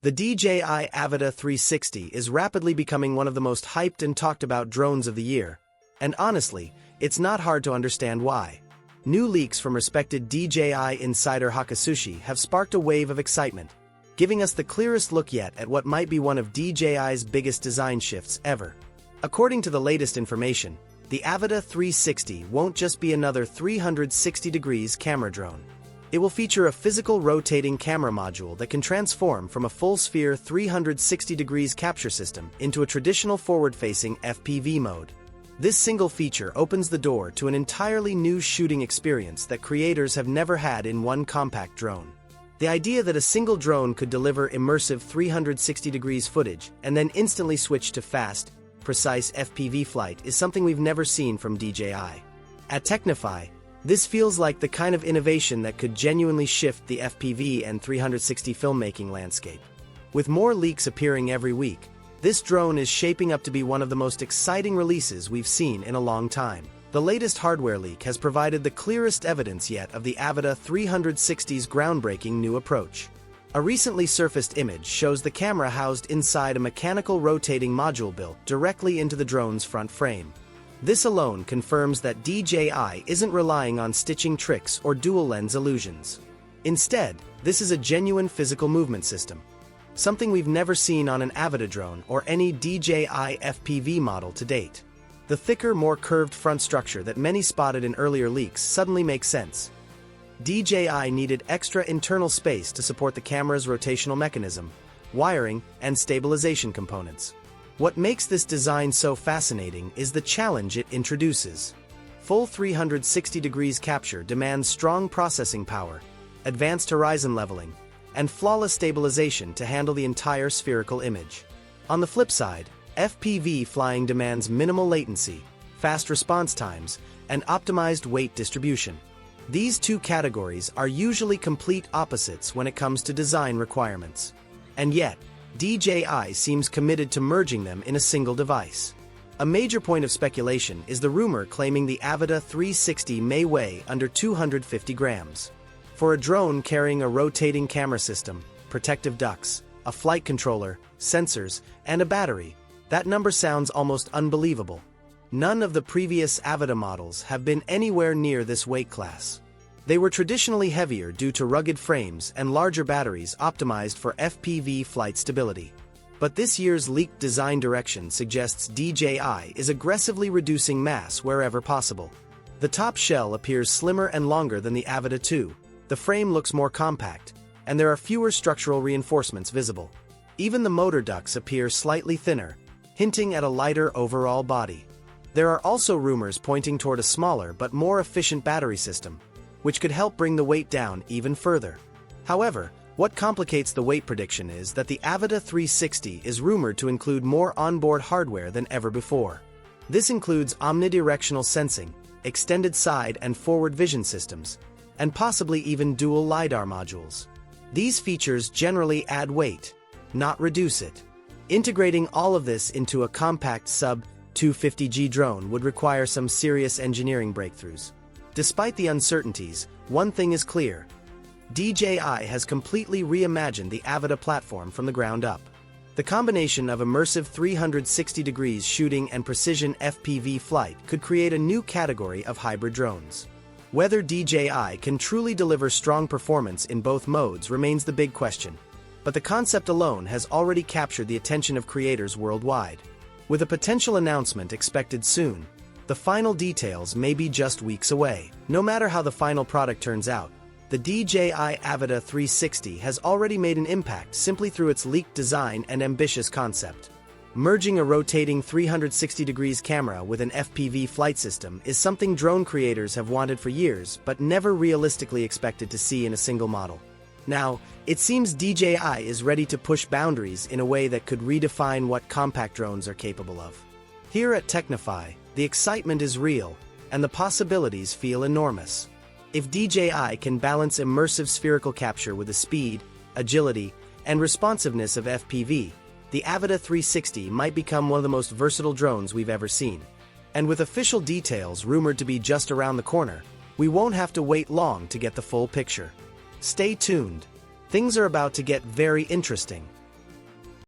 The DJI Avata 360 is rapidly becoming one of the most hyped and talked about drones of the year, and honestly, it's not hard to understand why. New leaks from respected DJI insider Hakasushi have sparked a wave of excitement, giving us the clearest look yet at what might be one of DJI's biggest design shifts ever. According to the latest information, the Avata 360 won't just be another 360 degrees camera drone. It will feature a physical rotating camera module that can transform from a full-sphere 360 degrees capture system into a traditional forward-facing FPV mode. This single feature opens the door to an entirely new shooting experience that creators have never had in one compact drone. The idea that a single drone could deliver immersive 360 degrees footage and then instantly switch to fast, precise FPV flight is something we've never seen from DJI. At Technify, this feels like the kind of innovation that could genuinely shift the FPV and 360 filmmaking landscape. With more leaks appearing every week, this drone is shaping up to be one of the most exciting releases we've seen in a long time. The latest hardware leak has provided the clearest evidence yet of the Avata 360's groundbreaking new approach. A recently surfaced image shows the camera housed inside a mechanical rotating module built directly into the drone's front frame. This alone confirms that DJI isn't relying on stitching tricks or dual-lens illusions. Instead, this is a genuine physical movement system, something we've never seen on an Avata drone or any DJI FPV model to date. The thicker, more curved front structure that many spotted in earlier leaks suddenly makes sense. DJI needed extra internal space to support the camera's rotational mechanism, wiring, and stabilization components. What makes this design so fascinating is the challenge it introduces. Full 360 degrees capture demands strong processing power, advanced horizon leveling, and flawless stabilization to handle the entire spherical image. On the flip side, FPV flying demands minimal latency, fast response times, and optimized weight distribution. These two categories are usually complete opposites when it comes to design requirements. And yet, DJI seems committed to merging them in a single device. A major point of speculation is the rumor claiming the Avata 360 may weigh under 250 grams. For a drone carrying a rotating camera system, protective ducts, a flight controller, sensors, and a battery, that number sounds almost unbelievable. None of the previous Avata models have been anywhere near this weight class. They were traditionally heavier due to rugged frames and larger batteries optimized for FPV flight stability. But this year's leaked design direction suggests DJI is aggressively reducing mass wherever possible. The top shell appears slimmer and longer than the Avata 2, the frame looks more compact, and there are fewer structural reinforcements visible. Even the motor ducts appear slightly thinner, hinting at a lighter overall body. There are also rumors pointing toward a smaller but more efficient battery system, which could help bring the weight down even further. However, what complicates the weight prediction is that the Avata 360 is rumored to include more onboard hardware than ever before. This includes omnidirectional sensing, extended side and forward vision systems, and possibly even dual LiDAR modules. These features generally add weight, not reduce it. Integrating all of this into a compact sub-250G drone would require some serious engineering breakthroughs. Despite the uncertainties, one thing is clear. DJI has completely reimagined the Avata platform from the ground up. The combination of immersive 360 degrees shooting and precision FPV flight could create a new category of hybrid drones. Whether DJI can truly deliver strong performance in both modes remains the big question, but the concept alone has already captured the attention of creators worldwide. With a potential announcement expected soon, the final details may be just weeks away. No matter how the final product turns out, the DJI Avata 360 has already made an impact simply through its leaked design and ambitious concept. Merging a rotating 360 degrees camera with an FPV flight system is something drone creators have wanted for years but never realistically expected to see in a single model. Now, it seems DJI is ready to push boundaries in a way that could redefine what compact drones are capable of. Here at Technify, the excitement is real, and the possibilities feel enormous. If DJI can balance immersive spherical capture with the speed, agility, and responsiveness of FPV, the Avata 360 might become one of the most versatile drones we've ever seen. And with official details rumored to be just around the corner, we won't have to wait long to get the full picture. Stay tuned. Things are about to get very interesting.